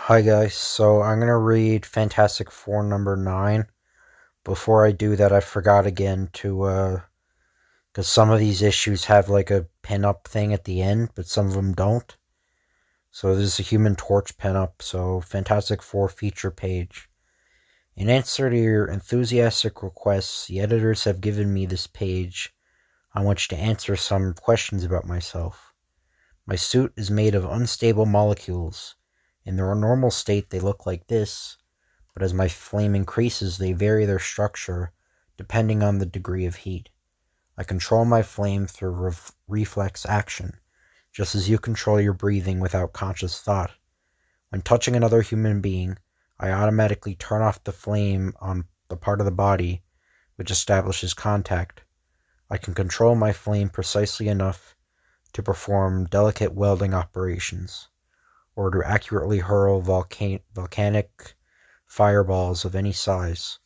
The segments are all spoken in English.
Hi guys, so I'm gonna read Fantastic Four number 9. Before I do that, I forgot again to, because some of these issues have like a pin-up thing at the end, but some of them don't. So this is a Human Torch pin-up, so Fantastic Four feature page. In answer to your enthusiastic requests, the editors have given me this page on which to answer some questions about myself. My suit is made of unstable molecules. In their normal state, they look like this, but as my flame increases, they vary their structure depending on the degree of heat. I control my flame through reflex action, just as you control your breathing without conscious thought. When touching another human being, I automatically turn off the flame on the part of the body which establishes contact. I can control my flame precisely enough to perform delicate welding operations, or to accurately hurl volcanic fireballs of any size.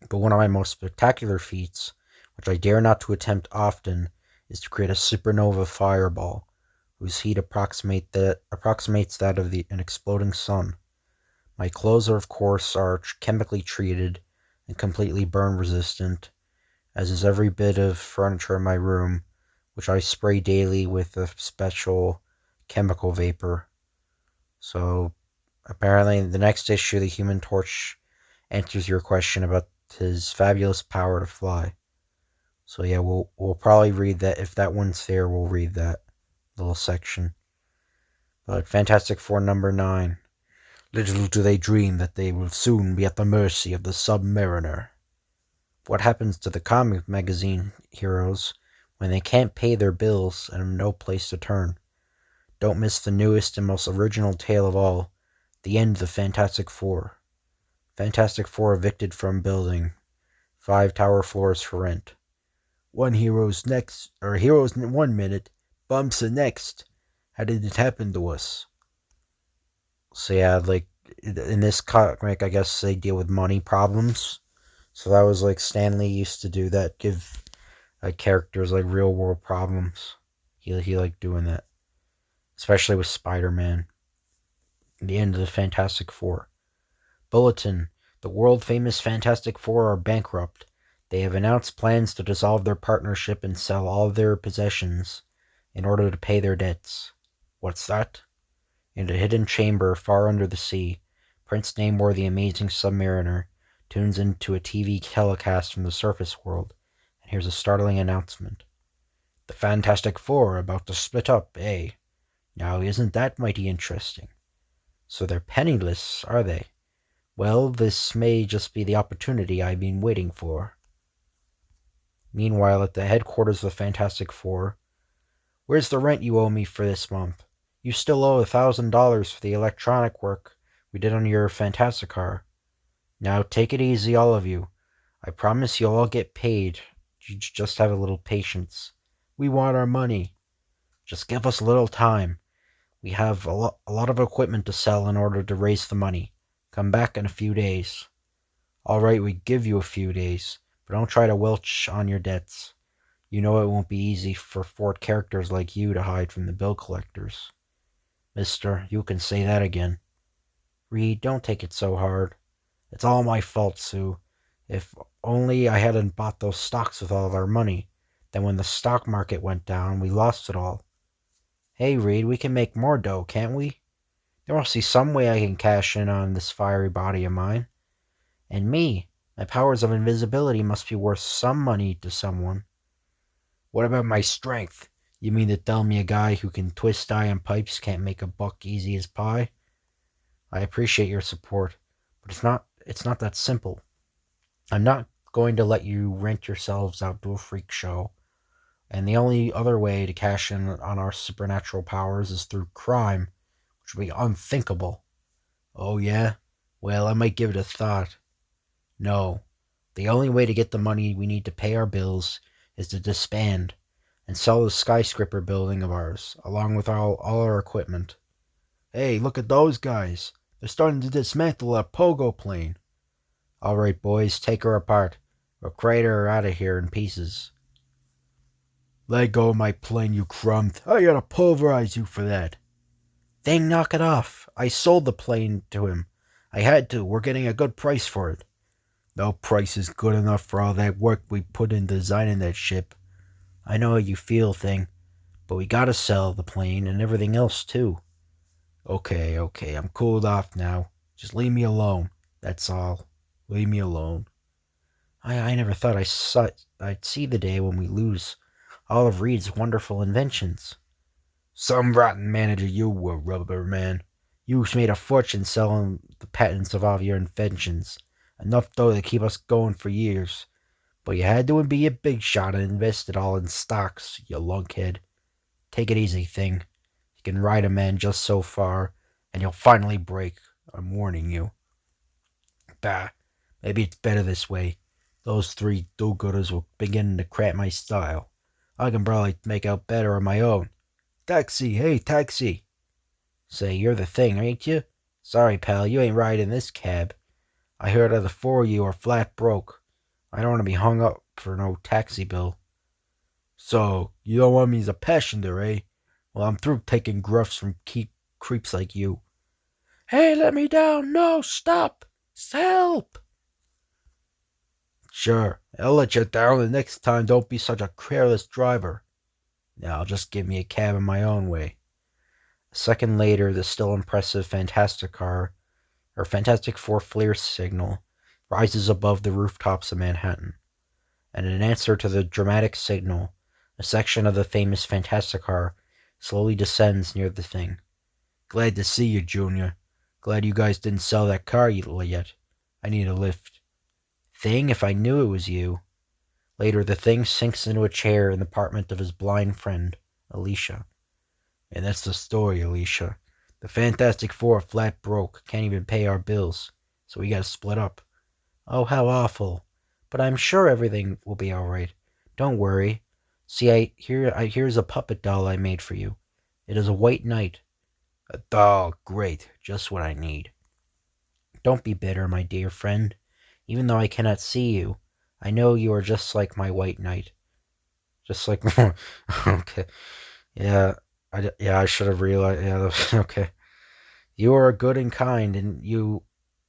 But one of my most spectacular feats, which I dare not to attempt often, is to create a supernova fireball, whose heat approximates that of an exploding sun. My clothes, of course, are chemically treated and completely burn resistant, as is every bit of furniture in my room, which I spray daily with a special chemical vapor. So apparently, the next issue, the Human Torch answers your question about his fabulous power to fly. So yeah, we'll probably read that. If that one's there, we'll read that little section. But Fantastic Four number 9. Little do they dream that they will soon be at the mercy of the Submariner. What happens to the comic magazine heroes when they can't pay their bills and have no place to turn? Don't miss the newest and most original tale of all, the end of the Fantastic Four. Fantastic Four evicted from building. 5 tower floors for rent. Heroes 1 minute, bumps the next. How did it happen to us? So yeah, like in this comic, I guess they deal with money problems. So that was like Stan Lee used to do that, give characters like real world problems. He liked doing that, especially with Spider-Man. The end of the Fantastic Four. Bulletin: the world-famous Fantastic Four are bankrupt. They have announced plans to dissolve their partnership and sell all their possessions in order to pay their debts. What's that? In a hidden chamber far under the sea, Prince Namor, the amazing submariner, tunes into a TV telecast from the surface world and hears a startling announcement. The Fantastic Four are about to split up, eh? Now isn't that mighty interesting? So they're penniless, are they? Well, this may just be the opportunity I've been waiting for. Meanwhile, at the headquarters of the Fantastic Four, where's the rent you owe me for this month? You still owe $1,000 for the electronic work we did on your Fantasticar. Now take it easy, all of you. I promise you'll all get paid. You just have a little patience. We want our money. Just give us a little time. We have a lot of equipment to sell in order to raise the money. Come back in a few days. All right, we give you a few days, but don't try to welch on your debts. You know it won't be easy for 4 characters like you to hide from the bill collectors. Mister, you can say that again. Reed, don't take it so hard. It's all my fault, Sue. If only I hadn't bought those stocks with all of our money. Then when the stock market went down, we lost it all. Hey, Reed, we can make more dough, can't we? There must be some way I can cash in on this fiery body of mine. And me, my powers of invisibility must be worth some money to someone. What about my strength? You mean to tell me a guy who can twist iron pipes can't make a buck easy as pie? I appreciate your support, but it's not that simple. I'm not going to let you rent yourselves out to a freak show, and the only other way to cash in on our supernatural powers is through crime, which would be unthinkable. Oh yeah? Well, I might give it a thought. No. The only way to get the money we need to pay our bills is to disband and sell the skyscraper building of ours, along with all our equipment. Hey, look at those guys. They're starting to dismantle our pogo plane. All right, boys, take her apart. We'll crater her out of here in pieces. Let go of my plane, you crumb. I gotta pulverize you for that. Thing, knock it off. I sold the plane to him. I had to. We're getting a good price for it. No price is good enough for all that work we put in designing that ship. I know how you feel, Thing, but we gotta sell the plane and everything else, too. Okay, I'm cooled off now. Just leave me alone. That's all. Leave me alone. I never thought I'd see the day when we lose all of Reed's wonderful inventions. Some rotten manager you were, Rubber Man. You've made a fortune selling the patents of all your inventions. Enough, though, to keep us going for years. But you had to be a big shot and invest it all in stocks, you lunkhead. Take it easy, Thing. You can ride a man just so far, and you'll finally break. I'm warning you. Bah, maybe it's better this way. Those three do-gooders were beginning to cramp my style. I can probably make out better on my own. Taxi, hey, taxi. Say, you're the Thing, ain't you? Sorry, pal, you ain't riding this cab. I heard of the four of you are flat broke. I don't want to be hung up for no taxi bill. So, you don't want me as a passenger, eh? Well, I'm through taking gruffs from creeps like you. Hey, let me down. No, stop. Help. Sure, I'll let you down, and next time don't be such a careless driver. Now, just give me a cab in my own way. A second later, the still impressive Fantastic Four flare signal, rises above the rooftops of Manhattan. And in answer to the dramatic signal, a section of the famous Fantastic Car slowly descends near the Thing. Glad to see you, Junior. Glad you guys didn't sell that car yet. I need a lift. Thing, if I knew it was you. Later, the Thing sinks into a chair in the apartment of his blind friend, Alicia. And that's the story, Alicia. The Fantastic Four are flat broke, can't even pay our bills, so we gotta split up. Oh, how awful. But I'm sure everything will be alright. Don't worry. See, here's a puppet doll I made for you. It is a white knight. A doll, great, just what I need. Don't be bitter, my dear friend. Even though I cannot see you, I know you are just like my white knight. Just like... okay. Yeah, I should have realized... Yeah, okay. You are good and kind, and you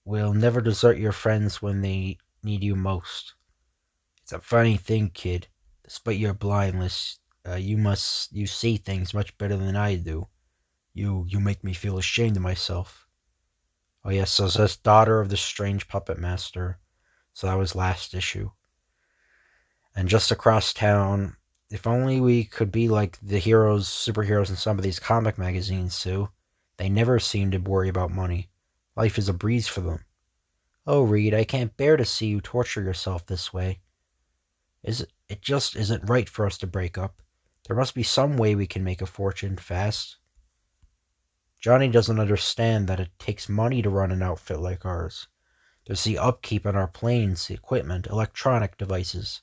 will never desert your friends when they need you most. It's a funny thing, kid. Despite your blindness, you see things much better than I do. You make me feel ashamed of myself. Oh yes, so that's Daughter of the Strange Puppet Master. So that was last issue. And just across town, if only we could be like the superheroes in some of these comic magazines, Sue. They never seem to worry about money. Life is a breeze for them. Oh, Reed, I can't bear to see you torture yourself this way. It just isn't right for us to break up. There must be some way we can make a fortune fast. Johnny doesn't understand that it takes money to run an outfit like ours. There's the upkeep on our planes, the equipment, electronic devices.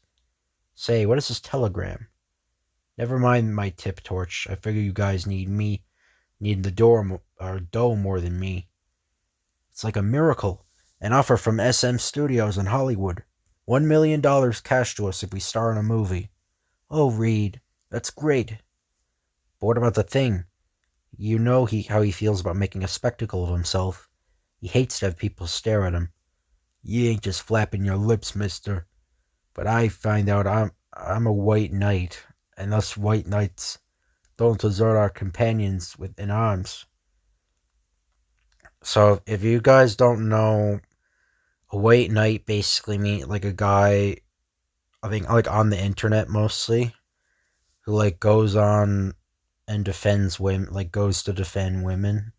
Say, what is this telegram? Never mind my tip torch. I figure you guys need the dough more than me. It's like a miracle. An offer from SM Studios in Hollywood. $1 million cash to us if we star in a movie. Oh, Reed, that's great. But what about the Thing? You know how he feels about making a spectacle of himself. He hates to have people stare at him. You ain't just flapping your lips, mister. But I find out I'm a white knight, and us white knights don't desert our companions in arms. So, if you guys don't know, a white knight basically means like a guy, I think like on the internet mostly, who like goes on and defends women, like goes to defend women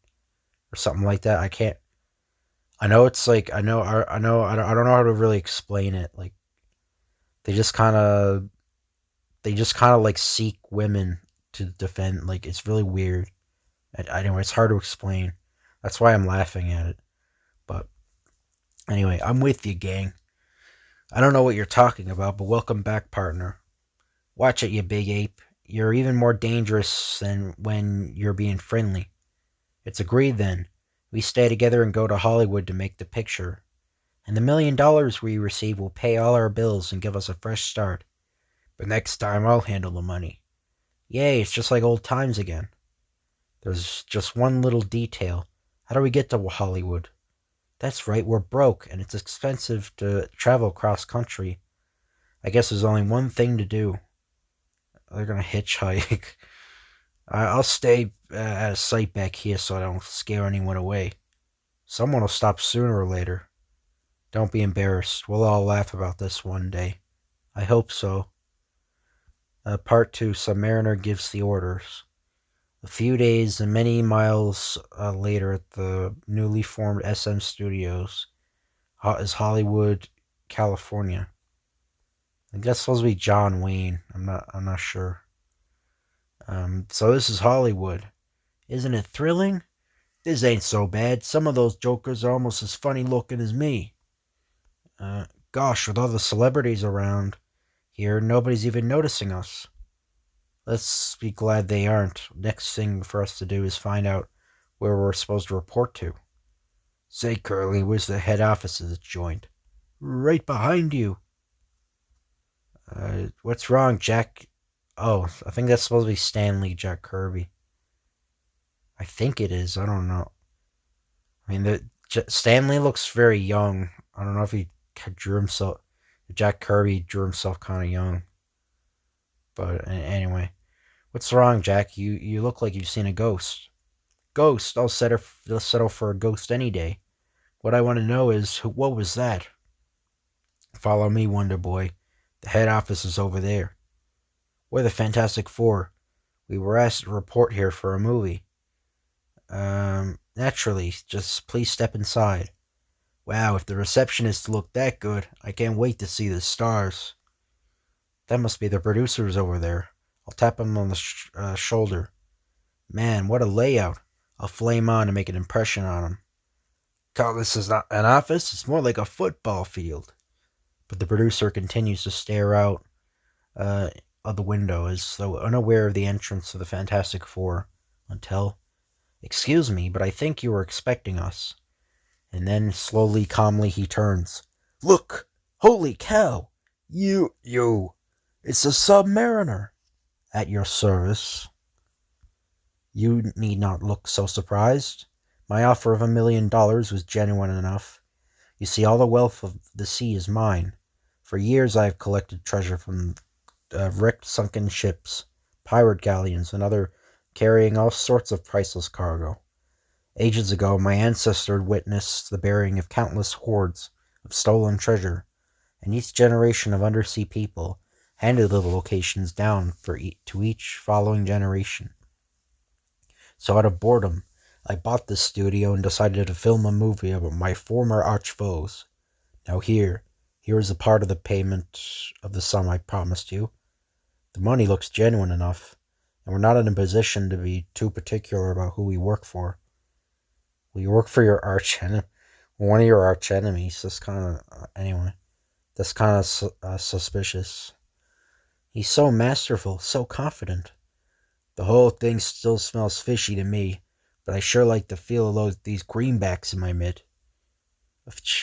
or something like that. I know it's like I don't know how to really explain it. Like they just kind of like seek women to defend. Like it's really weird. Anyway, it's hard to explain. That's why I'm laughing at it. But anyway, I'm with you, gang. I don't know what you're talking about, but welcome back, partner. Watch it, you big ape. You're even more dangerous than when you're being friendly. It's agreed then. We stay together and go to Hollywood to make the picture. And the $1 million we receive will pay all our bills and give us a fresh start. But next time I'll handle the money. Yay, it's just like old times again. There's just one little detail. How do we get to Hollywood? That's right, we're broke, and it's expensive to travel cross country. I guess there's only one thing to do. They're gonna hitchhike. I'll stay at a site back here so I don't scare anyone away. Someone will stop sooner or later. Don't be embarrassed. We'll all laugh about this one day. I hope so. Part 2, Submariner gives the orders. A few days and many miles later at the newly formed SM Studios is Hollywood, California. I guess it's supposed to be John Wayne. I'm not sure. So this is Hollywood. Isn't it thrilling? This ain't so bad. Some of those jokers are almost as funny looking as me. Gosh, with all the celebrities around here, nobody's even noticing us. Let's be glad they aren't. Next thing for us to do is find out where we're supposed to report to. Say, Curly, where's the head office of this joint? Right behind you. What's wrong, Jack? Oh, I think that's supposed to be Stanley Jack Kirby. I think it is. I don't know. I mean, Stanley looks very young. I don't know if he drew himself. Jack Kirby drew himself kind of young. But anyway, what's wrong, Jack? You look like you've seen a ghost. Ghost? I'll settle for a ghost any day. What I want to know is, what was that? Follow me, Wonder Boy. The head office is over there. We're the Fantastic Four. We were asked to report here for a movie. Naturally, just please step inside. Wow, if the receptionists look that good, I can't wait to see the stars. That must be the producers over there. I'll tap him on the shoulder. Man, what a layout. I'll flame on to make an impression on him. Call this is not an office? It's more like a football field. But the producer continues to stare out of the window as though unaware of the entrance of the Fantastic Four until, excuse me, but I think you were expecting us. And then, slowly, calmly, he turns. Look! Holy cow! You! It's a Submariner! At your service. You need not look so surprised. My offer of $1 million was genuine enough. You see, all the wealth of the sea is mine. For years I have collected treasure from wrecked sunken ships, pirate galleons, and other carrying all sorts of priceless cargo. Ages ago, my ancestor witnessed the burying of countless hoards of stolen treasure, and each generation of undersea people handed the locations down to each following generation. So out of boredom, I bought this studio and decided to film a movie about my former arch-foes. Now here is a part of the payment of the sum I promised you. The money looks genuine enough, and we're not in a position to be too particular about who we work for. We work for your one of your arch enemies. That's kind of suspicious. He's so masterful, so confident. The whole thing still smells fishy to me, but I sure like the feel of these greenbacks in my mitt.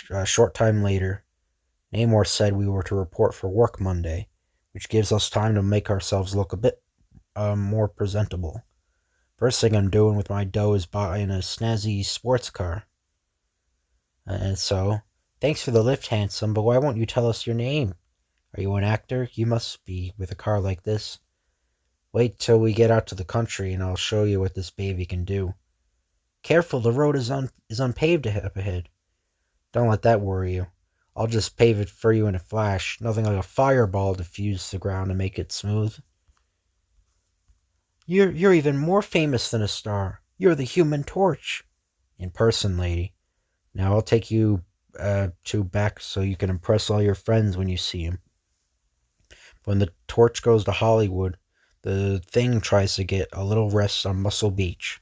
A short time later, Namor said we were to report for work Monday, which gives us time to make ourselves look a bit more presentable. First thing I'm doing with my dough is buying a snazzy sports car. And so, thanks for the lift, handsome, but why won't you tell us your name? Are you an actor? You must be, with a car like this. Wait till we get out to the country and I'll show you what this baby can do. Careful, the road is unpaved up ahead. Don't let that worry you. I'll just pave it for you in a flash. Nothing like a fireball to fuse the ground and make it smooth. You're even more famous than a star. You're the Human Torch. In person, lady. Now I'll take you two back so you can impress all your friends when you see him. When the torch goes to Hollywood, the Thing tries to get a little rest on Muscle Beach.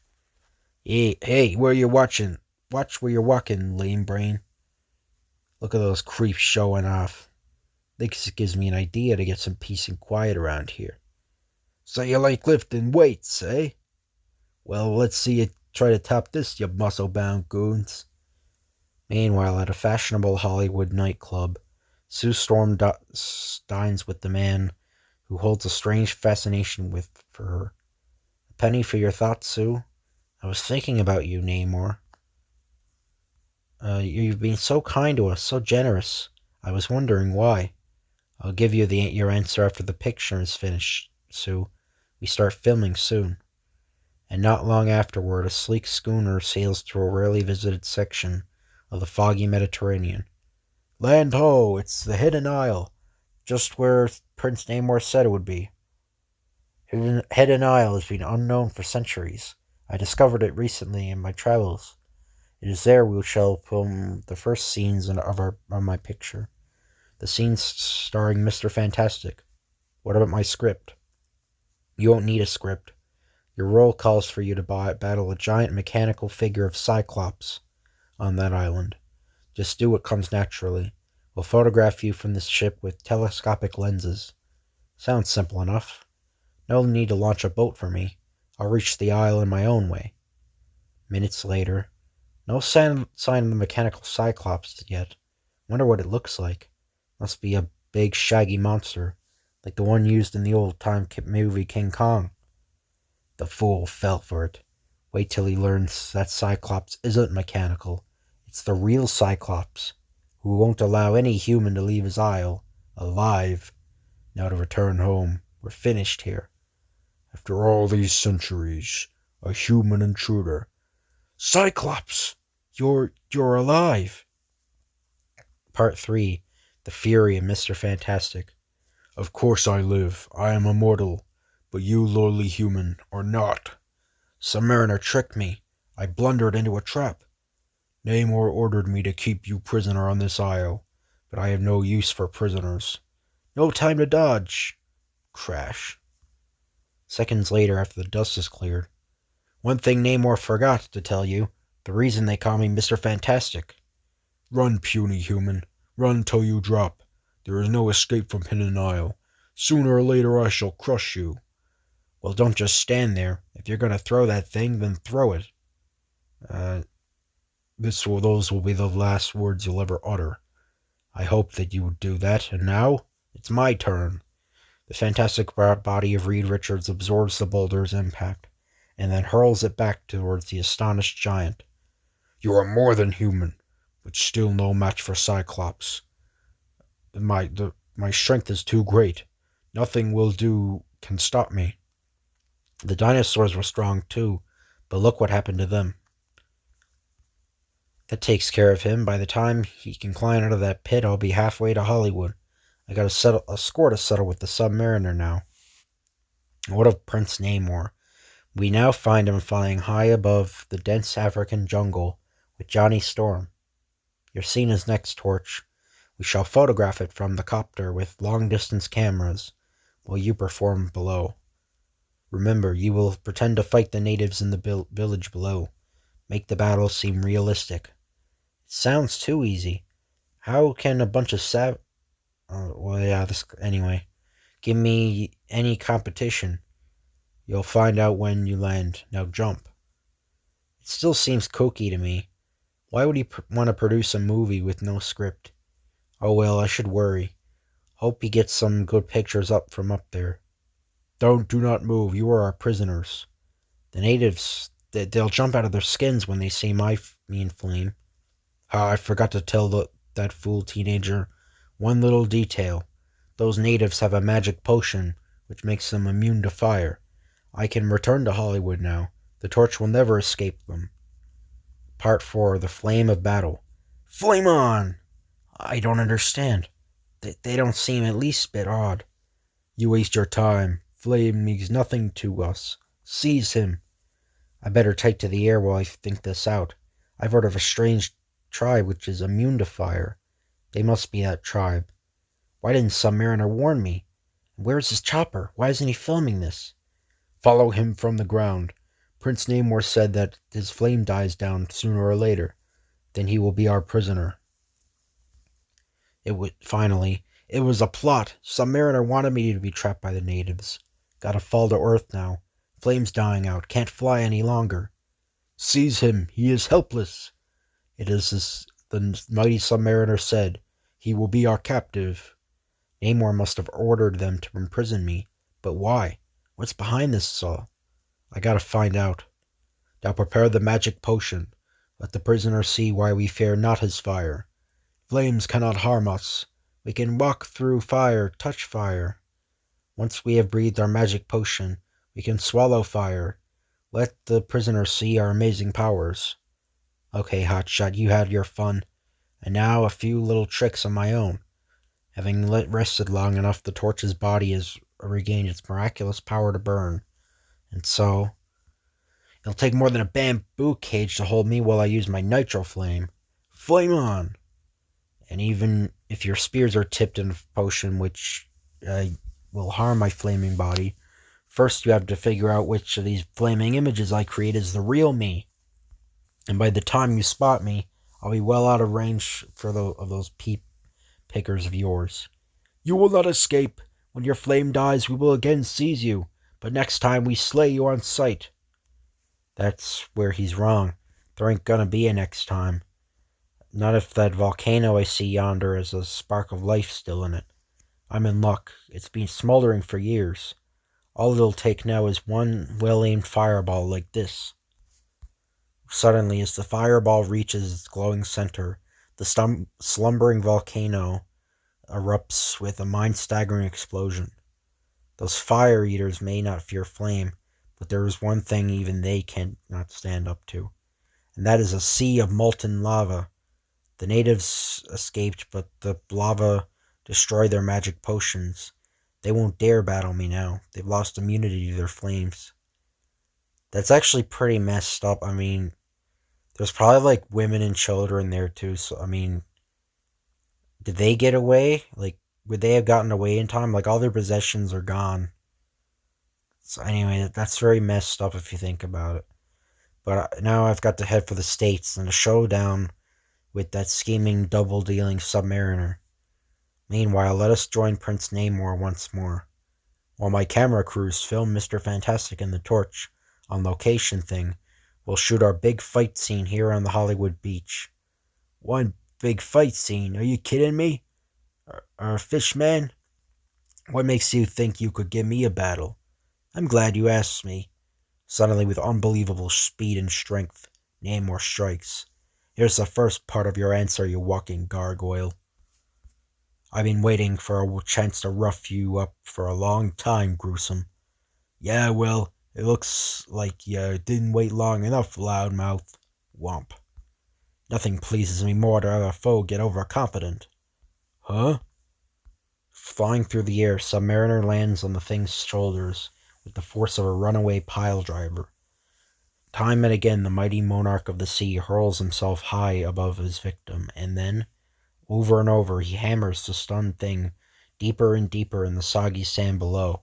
Hey, where you watching? Watch where you're walking, lame brain. Look at those creeps showing off. This gives me an idea to get some peace and quiet around here. So you like lifting weights, eh? Well, let's see you try to top this, you muscle-bound goons. Meanwhile, at a fashionable Hollywood nightclub, Sue Storm dines with the man who holds a strange fascination for her. A penny for your thoughts, Sue? I was thinking about you, Namor. You've been so kind to us, so generous. I was wondering why. I'll give you your answer after the picture is finished, Sue. We start filming soon. And not long afterward, a sleek schooner sails through a rarely visited section of the foggy Mediterranean. Land ho! It's the Hidden Isle, just where Prince Namor said it would be. Hidden Isle has been unknown for centuries. I discovered it recently in my travels. It is there we shall film the first scenes of my picture. The scenes starring Mr. Fantastic. What about my script? You won't need a script. Your role calls for you to battle a giant mechanical figure of Cyclops on that island. Just do what comes naturally. We'll photograph you from this ship with telescopic lenses. Sounds simple enough. No need to launch a boat for me. I'll reach the isle in my own way. Minutes later. No sign of the mechanical Cyclops yet. Wonder what it looks like. Must be a big shaggy monster, like the one used in the old-time movie King Kong. The fool fell for it. Wait till he learns that Cyclops isn't mechanical. It's the real Cyclops, who won't allow any human to leave his isle alive. Now to return home. We're finished here. After all these centuries, a human intruder. Cyclops! You're alive! Part 3. The Fury of Mr. Fantastic. Of course I live. I am immortal. But you, lowly human, are not. Submariner tricked me. I blundered into a trap. Namor ordered me to keep you prisoner on this isle, but I have no use for prisoners. No time to dodge. Crash. Seconds later, after the dust is cleared. One thing Namor forgot to tell you. The reason they call me Mr. Fantastic. Run, puny human. Run till you drop. There is no escape from Hidden Isle. Sooner or later I shall crush you. Well, don't just stand there. If you're going to throw that thing, then throw it. Those will be the last words you'll ever utter. I hope that you would do that. And now, it's my turn. The fantastic body of Reed Richards absorbs the boulder's impact, and then hurls it back towards the astonished giant. You are more than human, but still no match for Cyclops. My strength is too great. Nothing can stop me. The dinosaurs were strong too, but look what happened to them. That takes care of him. By the time he can climb out of that pit, I'll be halfway to Hollywood. I got a score to settle with the Submariner now. What of Prince Namor? We now find him flying high above the dense African jungle with Johnny Storm. Your scene is next, Torch. We shall photograph it from the copter with long-distance cameras, while you perform below. Remember, you will pretend to fight the natives in the village below. Make the battle seem realistic. It sounds too easy. How can a bunch of anyway. Give me any competition. You'll find out when you land. Now jump. It still seems kooky to me. Why would he want to produce a movie with no script? Oh well, I should worry. Hope he gets some good pictures from up there. Do not move. You are our prisoners. The natives, they'll jump out of their skins when they see me and Flame. I forgot to tell that fool teenager one little detail. Those natives have a magic potion which makes them immune to fire. I can return to Hollywood now. The torch will never escape them. Part 4. The Flame of Battle. Flame on! I don't understand. They don't seem at least bit odd. You waste your time. Flame means nothing to us. Seize him. I better take to the air while I think this out. I've heard of a strange tribe which is immune to fire. They must be that tribe. Why didn't Submariner warn me? Where's his chopper? Why isn't he filming this? Follow him from the ground. Prince Namor said that his flame dies down sooner or later. Then he will be our prisoner. It was a plot. Submariner wanted me to be trapped by the natives. Gotta fall to earth now. Flame's dying out. Can't fly any longer. Seize him. He is helpless. It is as the mighty Submariner said. He will be our captive. Namor must have ordered them to imprison me. But why? What's behind this all? I gotta find out. Now prepare the magic potion. Let the prisoner see why we fear not his fire. Flames cannot harm us. We can walk through fire, touch fire. Once we have breathed our magic potion, we can swallow fire. Let the prisoner see our amazing powers. Okay, Hotshot, you had your fun. And now a few little tricks of my own. Having rested long enough, the torch's body has regained its miraculous power to burn. And so, it'll take more than a bamboo cage to hold me while I use my nitro flame. Flame on! And even if your spears are tipped in a potion which will harm my flaming body, first you have to figure out which of these flaming images I create is the real me. And by the time you spot me, I'll be well out of range of those peep pickers of yours. You will not escape. When your flame dies, we will again seize you, but next time we slay you on sight. That's where he's wrong. There ain't gonna be a next time. Not if that volcano I see yonder has a spark of life still in it. I'm in luck. It's been smoldering for years. All it'll take now is one well-aimed fireball like this. Suddenly, as the fireball reaches its glowing center, the slumbering volcano erupts with a mind-staggering explosion. Those fire eaters may not fear flame, but there is one thing even they cannot stand up to, and that is a sea of molten lava. The natives escaped, but the lava destroyed their magic potions. They won't dare battle me now. They've lost immunity to their flames. That's actually pretty messed up. I mean, there's probably like women and children there too, so I mean, did they get away? Like, would they have gotten away in time? Like, all their possessions are gone. So anyway, that's very messed up if you think about it. But now I've got to head for the States and a showdown with that scheming, double-dealing submariner. Meanwhile, let us join Prince Namor once more. While my camera crews film Mr. Fantastic and the Torch on location thing, we'll shoot our big fight scene here on the Hollywood beach. One big fight scene? Are you kidding me? Fishman? What makes you think you could give me a battle? I'm glad you asked me. Suddenly, with unbelievable speed and strength, Namor strikes. Here's the first part of your answer, you walking gargoyle. I've been waiting for a chance to rough you up for a long time, Gruesome. Yeah, well, it looks like you didn't wait long enough, loudmouth. Womp. Nothing pleases me more to have a foe get overconfident. Huh? Flying through the air, Submariner lands on the thing's shoulders with the force of a runaway pile driver. Time and again, the mighty monarch of the sea hurls himself high above his victim, and then, over and over, he hammers the stunned thing deeper and deeper in the soggy sand below.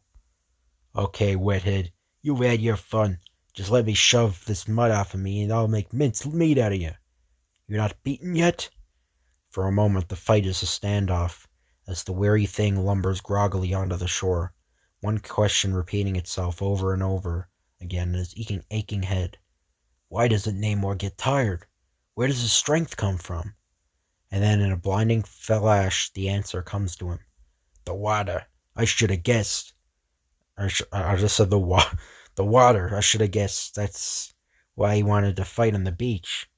Okay, wethead, you've had your fun. Just let me shove this mud off of me and I'll make minced meat out of you. You're not beaten yet? For a moment, the fight is a standoff, as the weary thing lumbers groggily onto the shore, one question repeating itself over and over again in his aching head. Why doesn't Namor get tired? Where does his strength come from? And then in a blinding flash, the answer comes to him. The water. I should have guessed. I just said the water. I should have guessed. That's why he wanted to fight on the beach.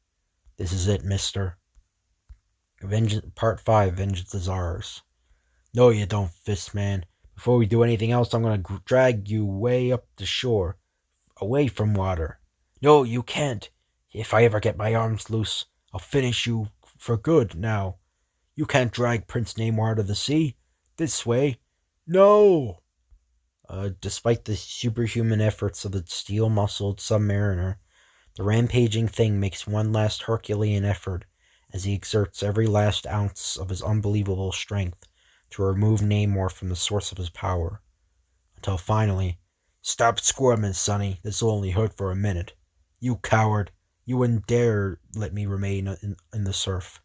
This is it, mister. Part 5, Vengeance is ours. No, you don't, Fistman. Before we do anything else, I'm going to drag you way up the shore, away from water. No, you can't. If I ever get my arms loose, I'll finish you for good now. You can't drag Prince Namor out of the sea. This way. No! Despite the superhuman efforts of the steel-muscled submariner, the rampaging thing makes one last Herculean effort as he exerts every last ounce of his unbelievable strength to remove Namor from the source of his power. Until finally, stop squirming, Sonny. This'll only hurt for a minute. You coward. You wouldn't dare let me remain in the surf.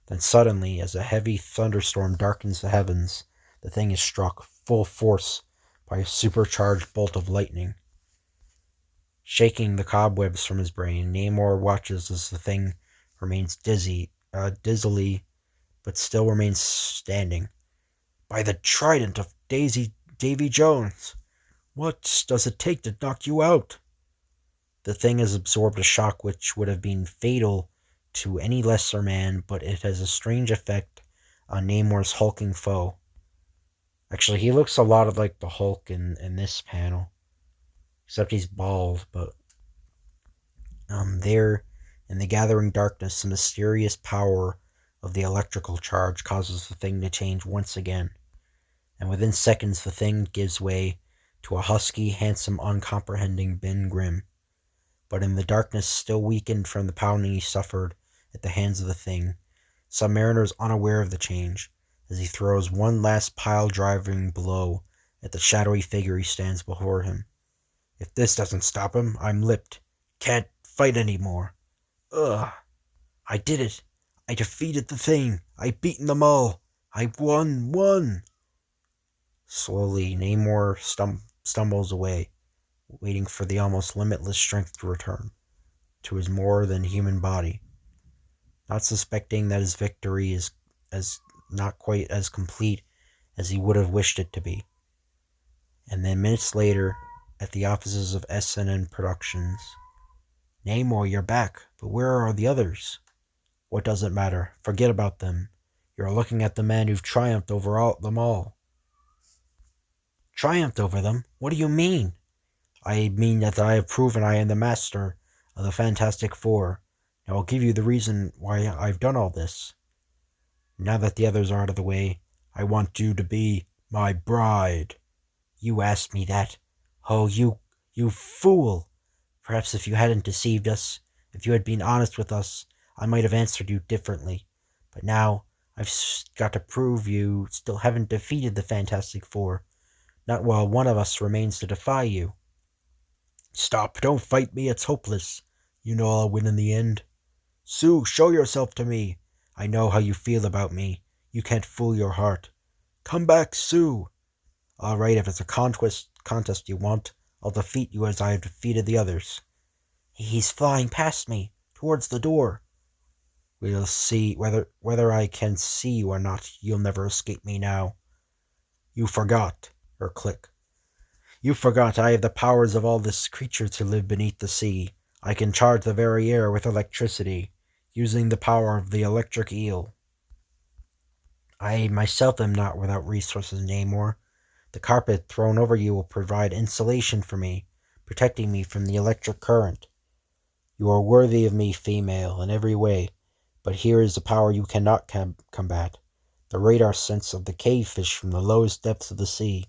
Then suddenly, as a heavy thunderstorm darkens the heavens, the thing is struck full force by a supercharged bolt of lightning. Shaking the cobwebs from his brain, Namor watches as the thing remains dizzily, but still remains standing. By the trident of Davy Jones! What does it take to knock you out? The thing has absorbed a shock which would have been fatal to any lesser man, but it has a strange effect on Namor's hulking foe. Actually, he looks a lot like the Hulk in this panel, except he's bald, but there, in the gathering darkness, the mysterious power of the electrical charge causes the thing to change once again, and within seconds the thing gives way to a husky, handsome, uncomprehending Ben Grimm. But in the darkness, still weakened from the pounding he suffered at the hands of the thing, Submariner is unaware of the change, as he throws one last pile-driving blow at the shadowy figure he stands before him. If this doesn't stop him, I'm lipped. Can't fight anymore. Ugh. I did it. I defeated the thing. I've beaten them all. I won. Slowly, Namor stumbles away, waiting for the almost limitless strength to return to his more than human body, not suspecting that his victory is not quite as complete as he would have wished it to be. And then minutes later, at the offices of S&N Productions, Namor, you're back, but where are the others? What does it matter? Forget about them. You're looking at the man who've triumphed over them all. Triumphed over them? What do you mean? I mean that I have proven I am the master of the Fantastic Four. Now I'll give you the reason why I've done all this. Now that the others are out of the way, I want you to be my bride. You asked me that. Oh, you fool. Perhaps if you hadn't deceived us, if you had been honest with us, I might have answered you differently. But now, I've got to prove you still haven't defeated the Fantastic Four. Not while one of us remains to defy you. Stop, don't fight me, it's hopeless. You know I'll win in the end. Sue, show yourself to me. I know how you feel about me. You can't fool your heart. Come back, Sue. All right, if it's a contest you want, I'll defeat you as I have defeated the others. He's flying past me, towards the door. We'll see whether I can see you or not. You'll never escape me now. You forgot. Or click. You forgot I have the powers of all this creatures who live beneath the sea. I can charge the very air with electricity, using the power of the electric eel. I myself am not without resources, Namor. The carpet thrown over you will provide insulation for me, protecting me from the electric current. You are worthy of me, female, in every way, but here is a power you cannot combat. The radar sense of the cavefish from the lowest depths of the sea.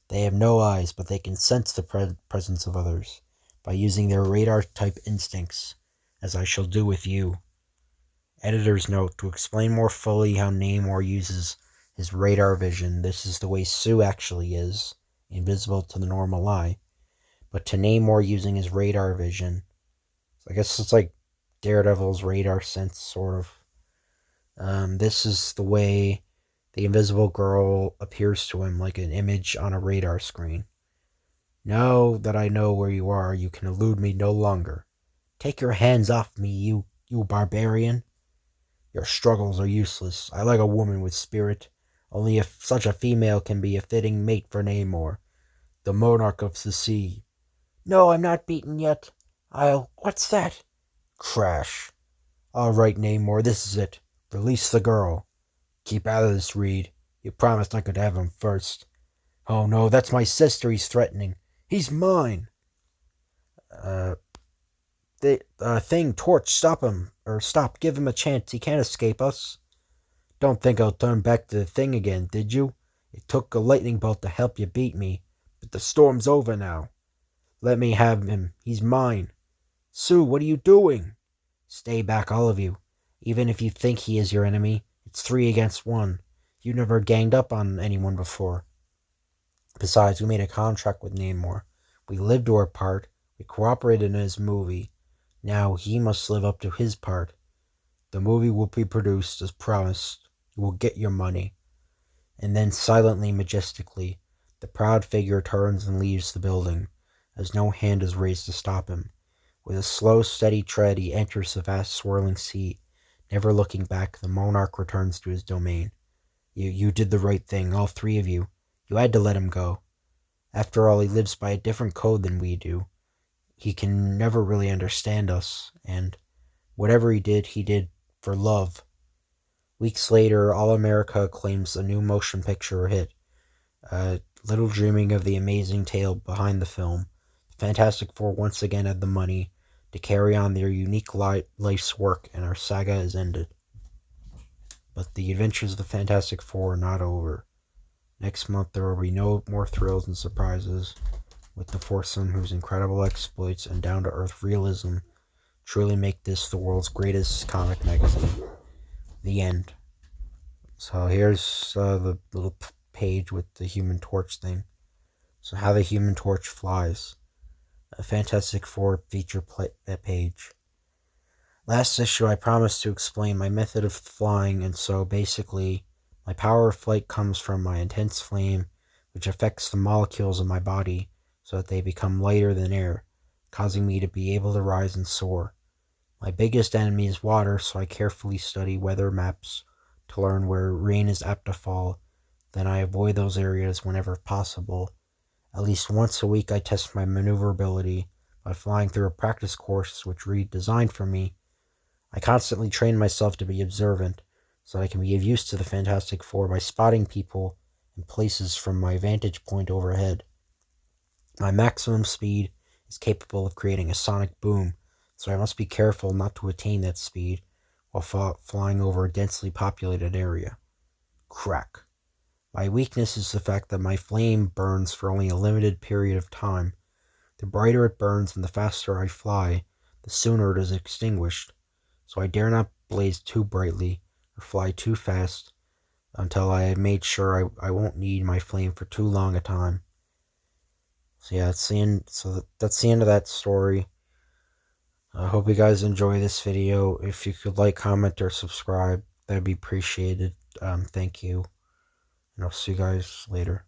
They have no eyes, but they can sense the presence of others by using their radar-type instincts, as I shall do with you. Editor's note: to explain more fully how Namor uses his radar vision, this is the way Sue actually is, invisible to the normal eye. But to Namor using his radar vision, I guess it's like Daredevil's radar sense, sort of. This is the way the Invisible Girl appears to him, like an image on a radar screen. Now that I know where you are, you can elude me no longer. Take your hands off me, you barbarian. Your struggles are useless. I like a woman with spirit. Only if such a female can be a fitting mate for Namor, the monarch of the sea. No, I'm not beaten yet. What's that? Crash. All right, Namor, this is it. Release the girl. Keep out of this, Reed. You promised I could have him first. Oh no, that's my sister he's threatening. He's mine. Thing, Torch, stop him. Or stop, give him a chance. He can't escape us. Don't think I'll turn back to the Thing again, did you? It took a lightning bolt to help you beat me, but the storm's over now. Let me have him. He's mine. Sue, what are you doing? Stay back, all of you. Even if you think he is your enemy, it's 3 against 1. You never ganged up on anyone before. Besides, we made a contract with Namor. We lived our part. We cooperated in his movie. Now he must live up to his part. The movie will be produced as promised. You will get your money. And then silently, majestically, the proud figure turns and leaves the building, as no hand is raised to stop him. With a slow, steady tread, he enters the vast swirling sea. Never looking back, the monarch returns to his domain. You did the right thing, all 3 of you. You had to let him go. After all, he lives by a different code than we do. he can never really understand us, and whatever he did for love. Weeks later, All America claims a new motion picture hit, little dreaming of the amazing tale behind the film. The Fantastic Four once again had the money to carry on their unique life's work, and our saga is ended. But the adventures of the Fantastic Four are not over. Next month there will be no more thrills and surprises, with the foursome whose incredible exploits and down-to-earth realism truly make this the world's greatest comic magazine. The end. So here's the little page with the Human Torch thing. So how the Human Torch flies. A Fantastic Four feature page. Last issue I promised to explain my method of flying, and so basically my power of flight comes from my intense flame, which affects the molecules of my body so that they become lighter than air, causing me to be able to rise and soar. My biggest enemy is water, so I carefully study weather maps to learn where rain is apt to fall. Then I avoid those areas whenever possible. At least once a week I test my maneuverability by flying through a practice course which Reed designed for me. I constantly train myself to be observant, so I can be of use to the Fantastic Four by spotting people and places from my vantage point overhead. My maximum speed is capable of creating a sonic boom, so I must be careful not to attain that speed while flying over a densely populated area. Crack. My weakness is the fact that my flame burns for only a limited period of time. The brighter it burns and the faster I fly, the sooner it is extinguished. So I dare not blaze too brightly or fly too fast until I have made sure I won't need my flame for too long a time. So yeah, that's the end. So that's the end of that story. I hope you guys enjoy this video. If you could like, comment, or subscribe, that'd be appreciated. Thank you. And I'll see you guys later.